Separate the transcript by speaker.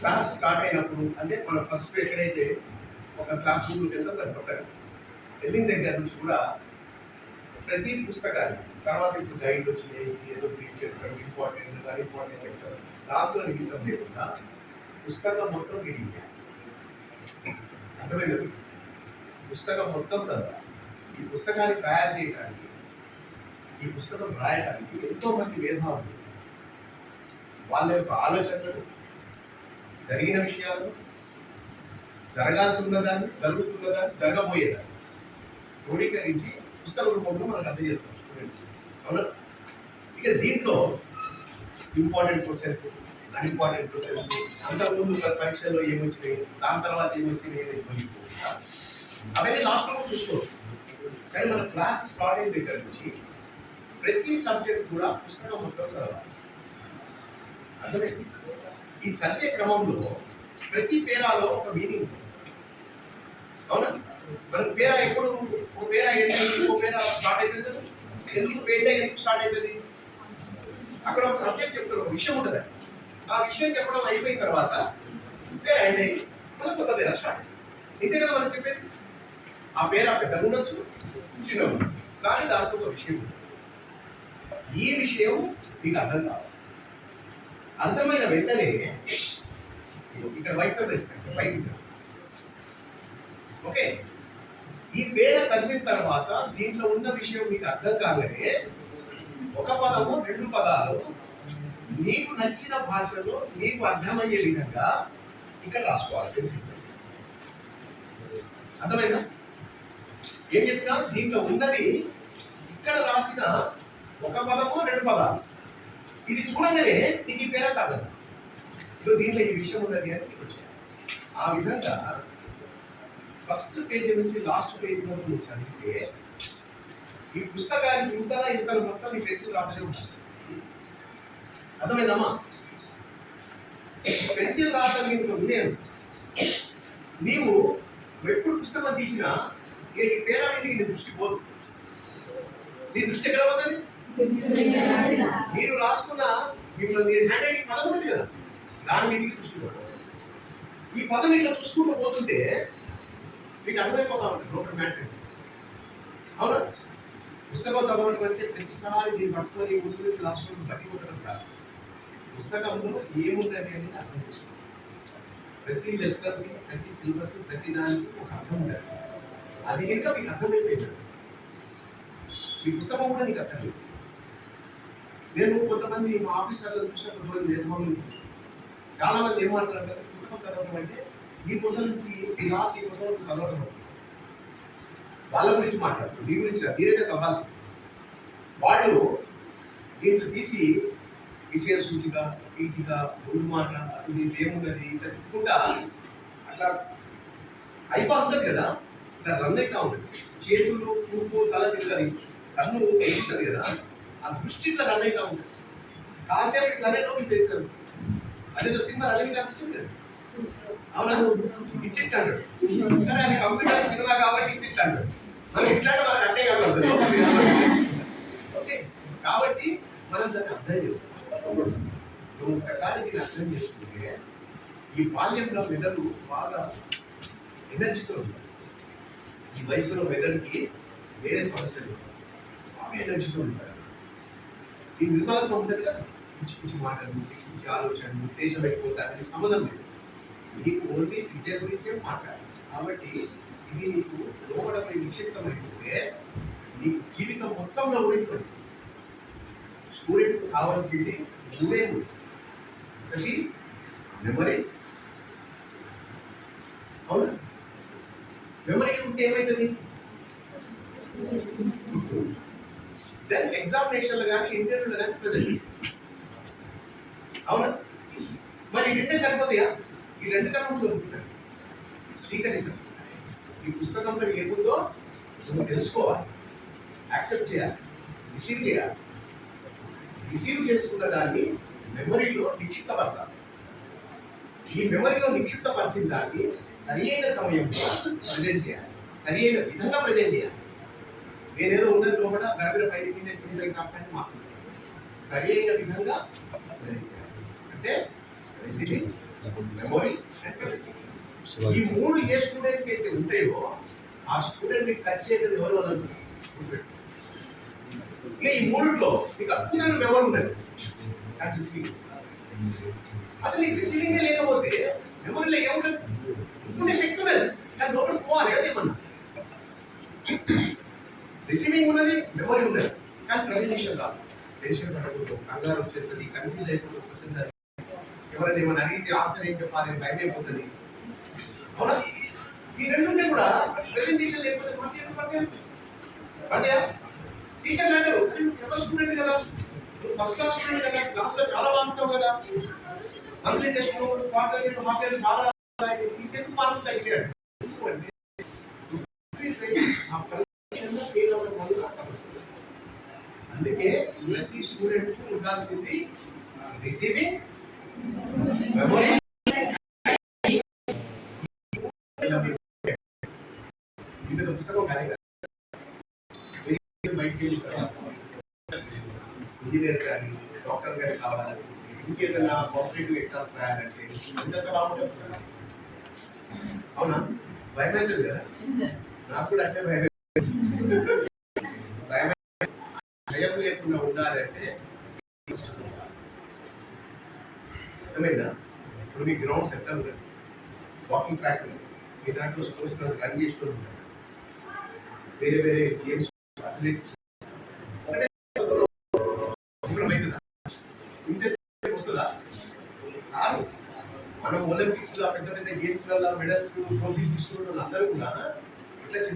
Speaker 1: Class start అయినప్పుడు అంటే మనం ఫస్ట్ ఎక్కడైతే ఒక క్లాస్ రూమ్కి వెళ్తాం దాని పక్కన వెళ్ళిన దగ్గర నుంచి కూడా ప్రతి పుస్తకాన్ని తర్వాత ఇప్పుడు గైడ్ వచ్చినాయి ఏదో ప్రింట్ చేస్తారు ఇంపార్టెంట్ ఇంపార్టెంట్ చెప్తారు దాంతో నిమిత్తం లేకుండా పుస్తకం మొత్తం రీడింగ్ అర్థమైంది. పుస్తకం మొత్తం తర్వాత ఈ పుస్తకాన్ని తయారు చేయడానికి ఈ పుస్తకం రాయడానికి ఎంతో మంది మేధావులు వాళ్ళ యొక్క ఆలోచనలు జరిగిన విషయాలు జరగాల్సి ఉన్నదాన్ని జరుగుతున్నదాన్ని జరగబోయేదాన్ని క్రోడీకరించి పుస్తక రూపంలో మనకు అందజేస్తాం స్టూడెంట్స్. అవునా? ఇక దీంట్లో ఇంపార్టెంట్ క్వశ్చన్స్ అన్ఇంపార్టెంట్ క్వశ్చన్స్ అంతకుముందు పరీక్షల్లో ఏమొచ్చినాయి దాని తర్వాత ఏమొచ్చినాయి అనేది అవన్నీ లాస్ట్లో చూసుకోవచ్చు. కానీ మన క్లాస్ స్టార్ట్ అయిన దగ్గర నుంచి ప్రతి సబ్జెక్ట్ కూడా పుస్తకం మొత్తం చదవాలి. అర్థమైంది? ఈ చదివే క్రమంలో ప్రతి పేరాలో ఒక మీనింగ్. అవునా? మన పేరా ఎప్పుడు ఒక పేరా ఏంటి ఒక పేరా స్టార్ట్ అవుతుంది కదా. ఎందుకు పేట ఎందుకు స్టార్ట్ అవుతుంది? అక్కడ ఒక సబ్జెక్ట్ చెప్తారు, ఒక విషయం ఉంటుంది. ఆ విషయం చెప్పడం అయిపోయిన తర్వాత పేరా ఎండ్ అయ్యి మళ్ళీ కొత్త పేరా స్టార్ట్. ఇంతే కదా మనం చెప్పేది. ఆ పేరా పెద్దగా ఉండొచ్చు చిన్నగా ఉండొచ్చు, కానీ దాంట్లో ఒక విషయం ఉంటుంది. ఈ విషయం మీకు అర్థం కావాలి. అర్థమైన వెంటనే ఇక్కడ వైట్ పేపర్ ఇస్తాను, వైట్ ఓకే. ఈ పేర చదివిన తర్వాత దీంట్లో ఉన్న విషయం మీకు అర్థం కాగానే ఒక పదము రెండు పదాలు నీకు నచ్చిన భాషలో నీకు అర్థమయ్యే విధంగా ఇక్కడ రాసుకోవాలి. పెన్సిల్ అర్థమైందా? ఏం చెప్పినా దీంట్లో ఉన్నది ఇక్కడ రాసిన ఒక పదము రెండు పదాలు ఇది చూడగానే నీకు ఈ పేర కాదు ఇదో దీంట్లో ఈ విషయం ఉన్నది అని నీకు వచ్చాయి. ఆ విధంగా ఫస్ట్ పేజీ నుంచి లాస్ట్ పేజీ వరకు నువ్వు చదివితే ఈ పుస్తకానికి ఇంత మొత్తం నీ పెన్సిల్ రాతలే ఉంటుంది. అర్థమైందమ్మా? పెన్సిల్ రాత నీకు ఉండేది. నీవు ఎప్పుడు పుస్తకం తీసినా ఈ పేర మీదకి నీ దృష్టి పోదు. నీ దృష్టి ఎక్కడ పోతుంది? మీరు రాసుకున్న మిమ్మల్ని హ్యాండ్ రైటింగ్ పదం ఉంది కదా, దాని మీదకి దృష్టి పోతుంది. ఈ పదం ఇట్లా చూసుకుంటూ పోతుంటే మీకు అర్థమైపోతా ఉంటుంది లోపల మ్యాటర్. అవునా? పుస్తకం చదవడం అంటే ప్రతిసారి దీన్ని పట్టుకొని ముందు రాసుకొని పట్టిపోవడం కాదు. పుస్తకంలో ఏమున్నది అనేది అర్థం చేసుకోవాలి. ప్రతి లెసన్కి ప్రతి సిలబస్ ప్రతి దానికి ఒక అర్థం ఉండాలి. అది కనుక మీకు అర్థమైపోయింది ఈ పుస్తకం కూడా నీకు అర్థం లేదు. నేను కొంతమంది మా ఆఫీసర్లు చూసిన కొంతమంది మేధావులు చాలా మంది ఏం మాట్లాడతారు, పుస్తకం చదవడం అంటే ఈ పుస్తకం నుంచి ఈ లాస్ట్ ఈ పుస్తకం చదవడం వాళ్ళ గురించి మాట్లాడుతారు. మీ గురించి మీరైతే చదవాల్సింది. వాళ్ళు దీంట్లో తీసి విషయ సూచిక పీఠిక ఒళ్ళు మాట దీంట్లో ఏమున్నది ఇట్లా తిప్పుకుంటా అట్లా అయిపో ఉంటుంది కదా, ఇట్లా రన్ అవుతా ఉంటుంది. చేతులు చూపు తల తిరుగుతుంది, కన్ను ఉంటుంది కదా, ఆ దృష్టి ఇట్లా రన్ అవుతా ఉంటుంది. కాసేపు ఇట్లా అనేటో మీకు పెడతారు. అదేదో సినిమా రన్నింగ్ అనిపించింది. అవునా? ఇట్లా అంటాడు. సరే అది కంప్యూటర్ సినిమా కాబట్టి ఇట్లా అంటాడు. మనం ఇట్లా అంటే మనకు అట్టే కాబట్టి ఓకే. కాబట్టి మనం దాన్ని అర్థం చేసుకోవాలి. నువ్వు ఒక్కసారి దీన్ని అర్థం చేసుకుంటే ఈ బాల్యంలో మెదడు బాగా ఎనర్జీతో ఉంటుంది. ఈ వయసులో మెదడుకి వేరే సమస్యలు బాగా ఎనర్జీతో ఉంటారు. ఈ నిర్మలంగా ఉంటుంది కదా, పిచ్చి పిచ్చి మాటలు పిచ్చి పిచ్చి ఆలోచనలు దేశం అయిపోతాయని సంబంధం లేదు. నీకు ఓన్లీ విద్య గురించే మాట్లాడాలి. కాబట్టి ఇది నీకు లోపలపై నిక్షిప్తమైపోతే నీకు జీవితం మొత్తంలో ఉడికిపోయింది. స్టూడెంట్కి కావాల్సింది మూడే మూడు. ఒకటి మెమరీ. అవునా? మెమరీ ఉంటే ఏమవుతుంది? దెన్ ఎగ్జామినేషన్లు కానీ ఇంటర్వ్యూలు కానీ ప్రజెంట్. అవునా? మరి ఈ రెండే సరిపోతాయా? ఈ రెండు కన్నా దొరుకుతున్నాయి. స్వీకరించాలి. ఈ పుస్తకంలో ఏముందో నువ్వు తెలుసుకోవాలి, యాక్సెప్ట్ చేయాలి, రిసీవ్ చేయాలి. రిసీవ్ చేసుకున్న దాన్ని మెమరీలో నిక్షిప్తపరచాలి. ఈ మెమరీలో నిక్షిప్తపరిచిన దాన్ని సరి అయిన సమయంలో ప్రజెంట్ చేయాలి, సరి అయిన విధంగా ప్రజెంట్ చేయాలి. నేనేదో ఉన్నది లోపల గడపడ పైన కింద తిరిగి కాస్తానికి మాట్లాడుతున్నాను. సరి అయిన విధంగా ప్రజెంట్ చేయాలి. అంటే రిసీవింగ్, మెమొరీ అండ్ ప్రెజెంటేషన్. ఈ మూడు ఏ స్టూడెంట్ కి అయితే ఉంటాయో ఆ స్టూడెంట్ ని టచ్ చేయడం ఎవరు వదలరు. ఇక ఈ మూడిట్లో మీకు అద్భుతమైన మెమొరీ ఉండదు. అసలు నీకు రిసీవింగ్ లేకపోతే మెమొరీలో ఏముంటుంది? గుర్తుండే శక్తి ఉండదు. కానీ లోపల పోవాలి కదా ఏమన్నా. రిసీవింగ్ ఉన్నది, మెమొరీ ఉండదు, కానీ ప్రెజెంటేషన్ రాదు. టెన్షన్ పడకూడదు, కంగారు వచ్చేస్తుంది, కన్ఫ్యూజ్ అయిపోతుంది. క్వశ్చన్ ఎవరైనా ఏమైనా అడిగితే ఆన్సర్ ఏం చెప్పాలి, భయం అయిపోతుంది. అవునా? ఈ రెండుంటే కూడా ప్రెజెంటేషన్ లేకపోతే పడతాయా? టీచర్లు అంటారు, నువ్వు క్లవర్ స్టూడెంట్ కదా, నువ్వు ఫస్ట్ క్లాస్ స్టూడెంట్ కదా, క్లాస్ లో చాలా బాగుంటావు కదా, monthly test quarterly half yearly బాగా ఇంకెందుకు మార్కులు తగ్గాడు. అందుకే ప్రతి స్టూడెంట్ ఉండాల్సింది రిసీవింగ్, మెమొరీ. ఇది పుస్తకం కానీ బయటికి వెళ్ళి ఇంజనీర్ కానీ డాక్టర్ కానీ కావాలంటే ఇంకేదైనా కాంపిటేటివ్ ఎగ్జామ్స్ రాయాలంటే ఎంత బాగుంటుంది. అవునా? భయం అవుతుంది కదా, నాకు కూడా అంటే భయం. భయం లేకుండా ఉండాలంటే అర్థమైందా? ఇప్పుడు మీ గ్రౌండ్ పెద్ద ఉంటుంది, వాకింగ్ ట్రాక్ ఉంది, మీ దాంట్లో స్పోర్ట్స్ రన్ చేస్తూ ఉంటారు, వేరే వేరే గేమ్స్ అథ్లెటిక్స్ వస్తుందా? కాదు. మనం ఒలింపిక్స్ లో పెద్ద పెద్ద గేమ్స్ వల్ల మెడల్స్ ట్రోఫీ తీసుకున్న అందరూ కూడా ఇట్లా చిన్న